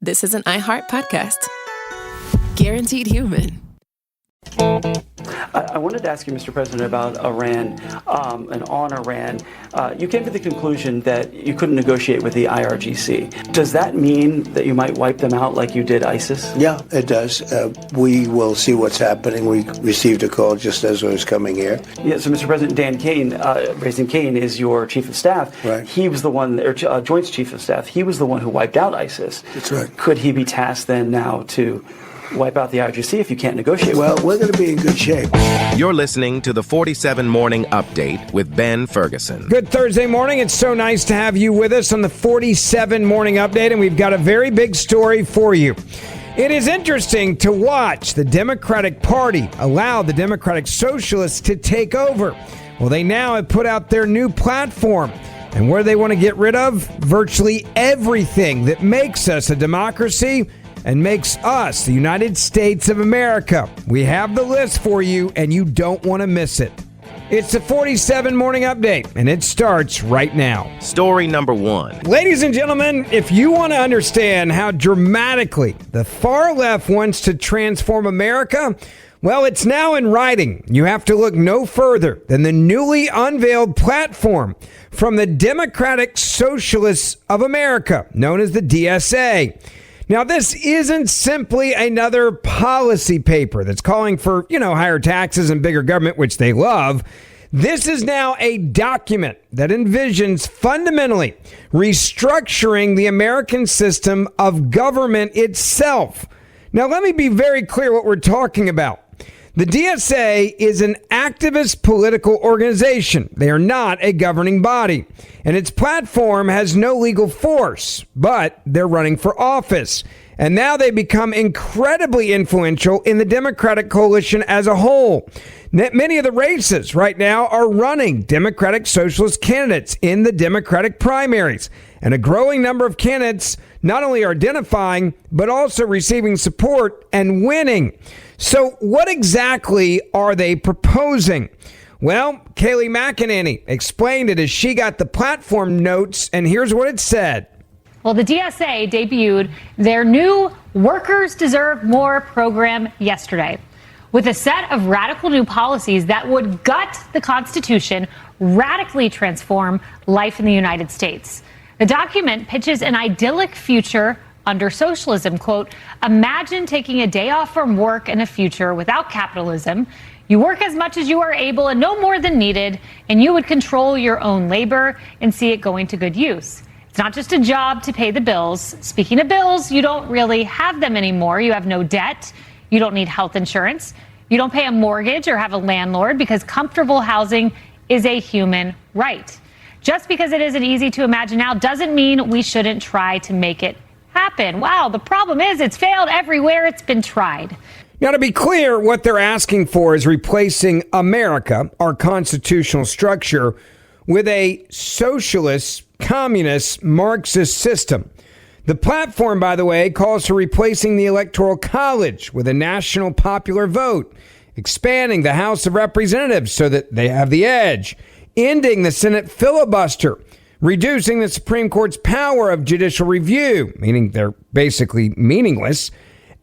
this is an iHeart podcast. Guaranteed human. I wanted to ask you, Mr. President, about Iran and on Iran. You came to the conclusion that you couldn't negotiate with the IRGC. Does that mean that you might wipe them out like you did ISIS? Yeah, it does. We will see what's happening. We received a call just as I was coming here. Yeah, so Mr. President, Dan Kane, Raising Kane, is your chief of staff. Right. He was the one, or Joint's chief of staff, he was the one who wiped out ISIS. That's right. Could he be tasked then now to wipe out the IRGC if you can't negotiate? Well, we're going to be in good shape. You're listening to the 47 Morning Update with Ben Ferguson. Good Thursday morning. It's so nice to have you with us on the 47 Morning Update, and we've got a very big story for you. It is interesting to watch the Democratic Party allow the Democratic Socialists to take over. Well, they now have put out their new platform. And what do they want to get rid of? Virtually everything that makes us a democracy and makes us the United States of America. We have the list for you, and you don't want to miss it. It's the 47 Morning Update, and it starts right now. Story number 1. Ladies and gentlemen, if you want to understand how dramatically the far left wants to transform America, well, it's now in writing. You have to look no further than the newly unveiled platform from the Democratic Socialists of America, known as the DSA. Now, this isn't simply another policy paper that's calling for, higher taxes and bigger government, which they love. This is now a document that envisions fundamentally restructuring the American system of government itself. Now, let me be very clear what we're talking about. The DSA is an activist political organization. They are not a governing body. And its platform has no legal force, but they're running for office. And now they become incredibly influential in the Democratic coalition as a whole. Many of the races right now are running Democratic Socialist candidates in the Democratic primaries. And a growing number of candidates not only are identifying, but also receiving support and winning. So what exactly are they proposing? Well, Kayleigh McEnany explained it as she got the platform notes, and here's what it said. Well, the DSA debuted their new Workers Deserve More program yesterday with a set of radical new policies that would gut the Constitution, radically transform life in the United States. The document pitches an idyllic future under socialism. Quote, imagine taking a day off from work in a future without capitalism. You work as much as you are able and no more than needed, and you would control your own labor and see it going to good use. It's not just a job to pay the bills. Speaking of bills, you don't really have them anymore. You have no debt. You don't need health insurance. You don't pay a mortgage or have a landlord because comfortable housing is a human right. Just because it isn't easy to imagine now doesn't mean we shouldn't try to make it happen. Wow, the problem is it's failed everywhere it's been tried. Now, to be clear, what they're asking for is replacing America, our constitutional structure, with a socialist, communist, Marxist system. The platform, by the way, calls for replacing the Electoral College with a national popular vote, expanding the House of Representatives so that they have the edge, ending the Senate filibuster, reducing the Supreme Court's power of judicial review, meaning they're basically meaningless,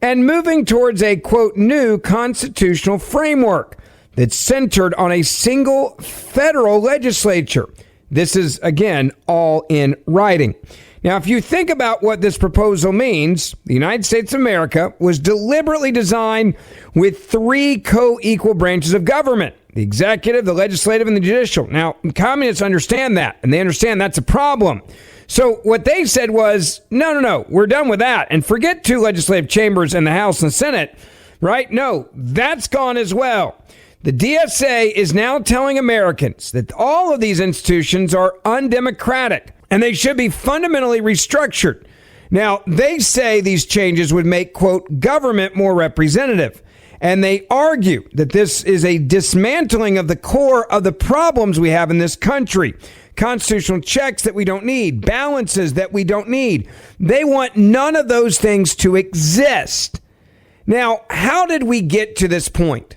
and moving towards a, quote, new constitutional framework that's centered on a single federal legislature. This is, again, all in writing. Now, if you think about what this proposal means, the United States of America was deliberately designed with 3 co-equal branches of government: the executive, the legislative, and the judicial. Now, communists understand that, and they understand that's a problem. So what they said was, no, we're done with that. And forget 2 legislative chambers in the House and Senate, right? No, that's gone as well. The DSA is now telling Americans that all of these institutions are undemocratic and they should be fundamentally restructured. Now, they say these changes would make, quote, government more representative. And they argue that this is a dismantling of the core of the problems we have in this country. Constitutional checks that we don't need, balances that we don't need. They want none of those things to exist. Now, how did we get to this point?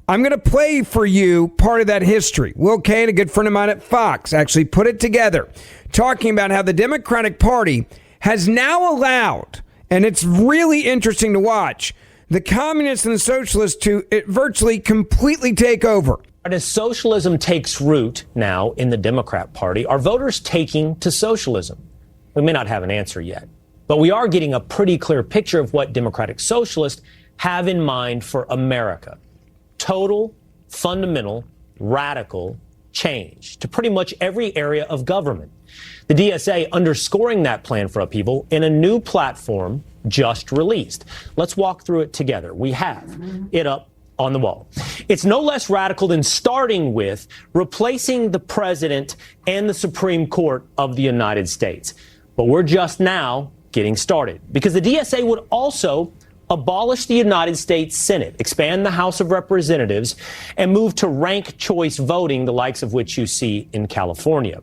I'm going to play for you part of that history. Will Kane, a good friend of mine at Fox, actually put it together, talking about how the Democratic Party has now allowed And it's really interesting to watch the communists and the socialists to virtually completely take over. As socialism takes root now in the Democrat Party, are voters taking to socialism? We may not have an answer yet, but we are getting a pretty clear picture of what Democratic Socialists have in mind for America. Total, fundamental, radical change to pretty much every area of government. The DSA underscoring that plan for upheaval in a new platform just released. Let's walk through it together. We have it up on the wall. It's no less radical than starting with replacing the president and the Supreme Court of the United States. But we're just now getting started, because the DSA would also abolish the United States Senate, expand the House of Representatives, and move to ranked choice voting, the likes of which you see in California.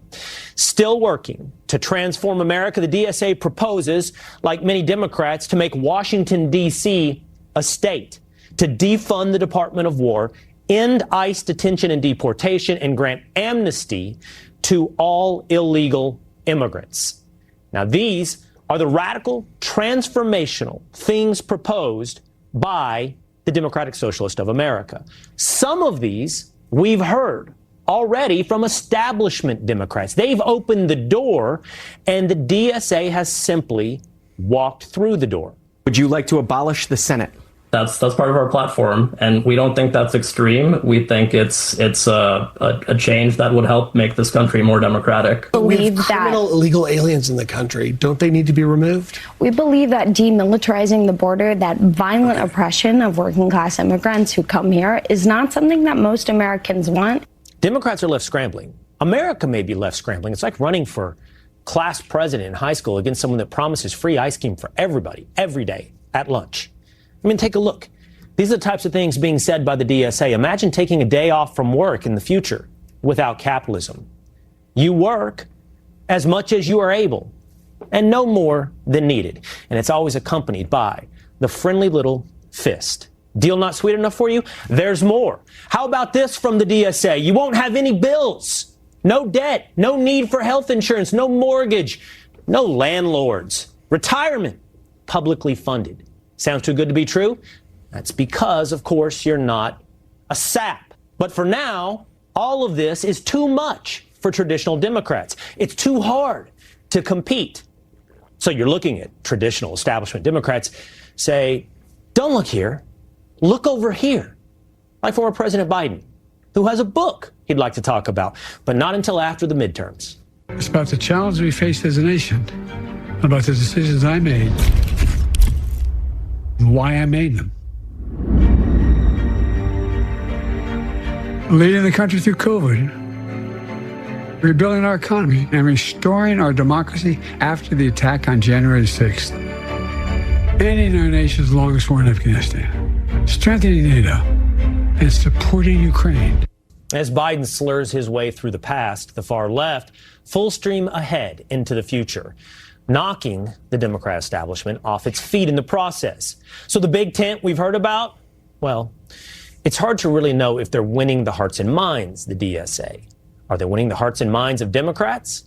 Still working to transform America, the DSA proposes, like many Democrats, to make Washington, D.C. a state, to defund the Department of War, end ICE detention and deportation, and grant amnesty to all illegal immigrants. Now, these are the radical, transformational things proposed by the Democratic Socialists of America. Some of these we've heard already from establishment Democrats. They've opened the door, and the DSA has simply walked through the door. Would you like to abolish the Senate? That's part of our platform, and we don't think that's extreme. We think it's a change that would help make this country more democratic. We have criminal illegal aliens in the country. Don't they need to be removed? We believe that demilitarizing the border, that violent oppression of working class immigrants who come here, is not something that most Americans want. Democrats are left scrambling. America may be left scrambling. It's like running for class president in high school against someone that promises free ice cream for everybody, every day, at lunch. I mean, take a look. These are the types of things being said by the DSA. Imagine taking a day off from work in the future without capitalism. You work as much as you are able and no more than needed. And it's always accompanied by the friendly little fist. Deal not sweet enough for you? There's more. How about this from the DSA? You won't have any bills, no debt, no need for health insurance, no mortgage, no landlords, retirement, publicly funded. Sounds too good to be true? That's because, of course, you're not a sap. But for now, all of this is too much for traditional Democrats. It's too hard to compete. So you're looking at traditional establishment Democrats say, don't look here, look over here. Like former President Biden, who has a book he'd like to talk about, but not until after the midterms. It's about the challenge we face as a nation, about the decisions I made, why I made them. Leading the country through COVID, rebuilding our economy, and restoring our democracy after the attack on January 6th, ending our nation's longest war in Afghanistan, strengthening NATO, and supporting Ukraine. As Biden slurs his way through the past, the far left, full stream ahead into the future, knocking the Democrat establishment off its feet in the process. So the big tent we've heard about, well, it's hard to really know if they're winning the hearts and minds, the DSA. Are they winning the hearts and minds of Democrats?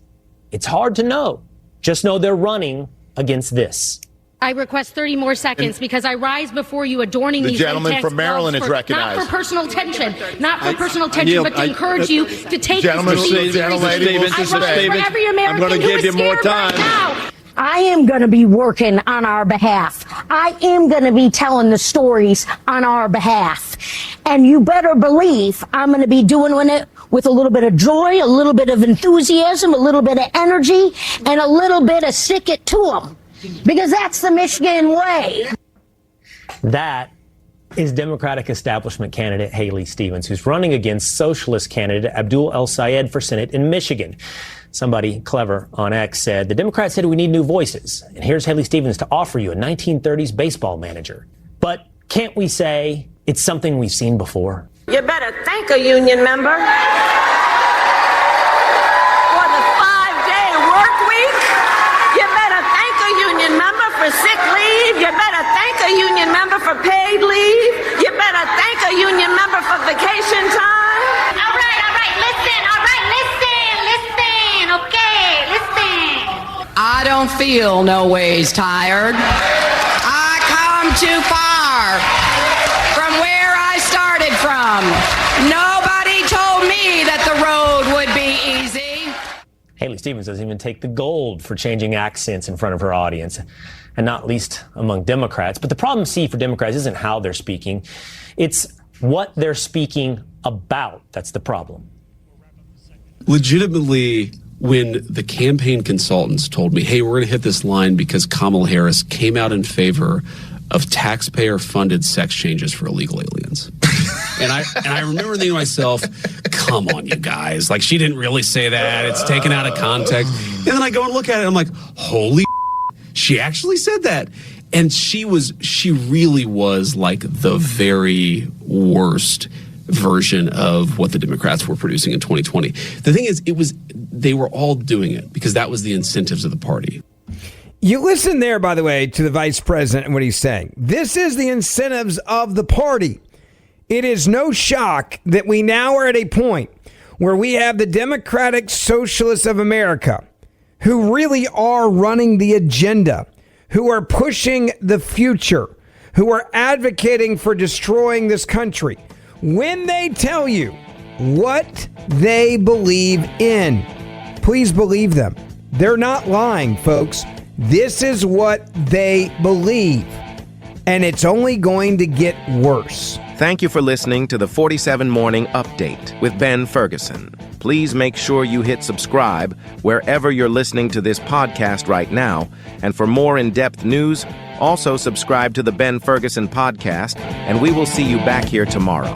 It's hard to know. Just know they're running against this. I request 30 more seconds because I rise before you adorning these gentleman from Maryland is recognized. Not for personal attention, but to encourage you to take gentleman, this seriously. For every American I'm going to give you more time. Right now. I am going to be working on our behalf. I am going to be telling the stories on our behalf. And you better believe I'm going to be doing it with a little bit of joy, a little bit of enthusiasm, a little bit of energy, and a little bit of stick it to them. Because that's the Michigan way. That is Democratic establishment candidate Haley Stevens, who's running against socialist candidate Abdul El-Sayed for Senate in Michigan. Somebody clever on X said, the Democrats said we need new voices. And here's Haley Stevens to offer you a 1930s baseball manager. But can't we say it's something we've seen before? You better thank a union member. For the 5-day work week, you better thank a union member for sick leave. You better thank a union member for paid leave. You better thank a union member for vacation time. All right, listen, okay, listen. I don't feel no ways tired. gone too far from where I started from. Nobody told me that the road would be easy. Haley Stevens doesn't even take the gold for changing accents in front of her audience, and not least among Democrats. But the problem, see, for Democrats isn't how they're speaking. It's what they're speaking about. That's the problem. Legitimately, when the campaign consultants told me, hey, we're going to hit this line because Kamala Harris came out in favor of taxpayer-funded sex changes for illegal aliens. And I remember thinking to myself, come on, you guys. Like, she didn't really say that. It's taken out of context. And then I go and look at it, and I'm like, holy she actually said that. And she really was like the very worst version of what the Democrats were producing in 2020. The thing is, they were all doing it because that was the incentives of the party. You listen there, by the way, to the vice president and what he's saying. This is the incentives of the party. It is no shock that we now are at a point where we have the Democratic Socialists of America, who really are running the agenda, who are pushing the future, who are advocating for destroying this country. When they tell you what they believe in, please believe them. They're not lying, folks. This is what they believe, and it's only going to get worse. Thank you for listening to the 47 Morning Update with Ben Ferguson. Please make sure you hit subscribe wherever you're listening to this podcast right now. And for more in-depth news, also subscribe to the Ben Ferguson podcast, and we will see you back here tomorrow.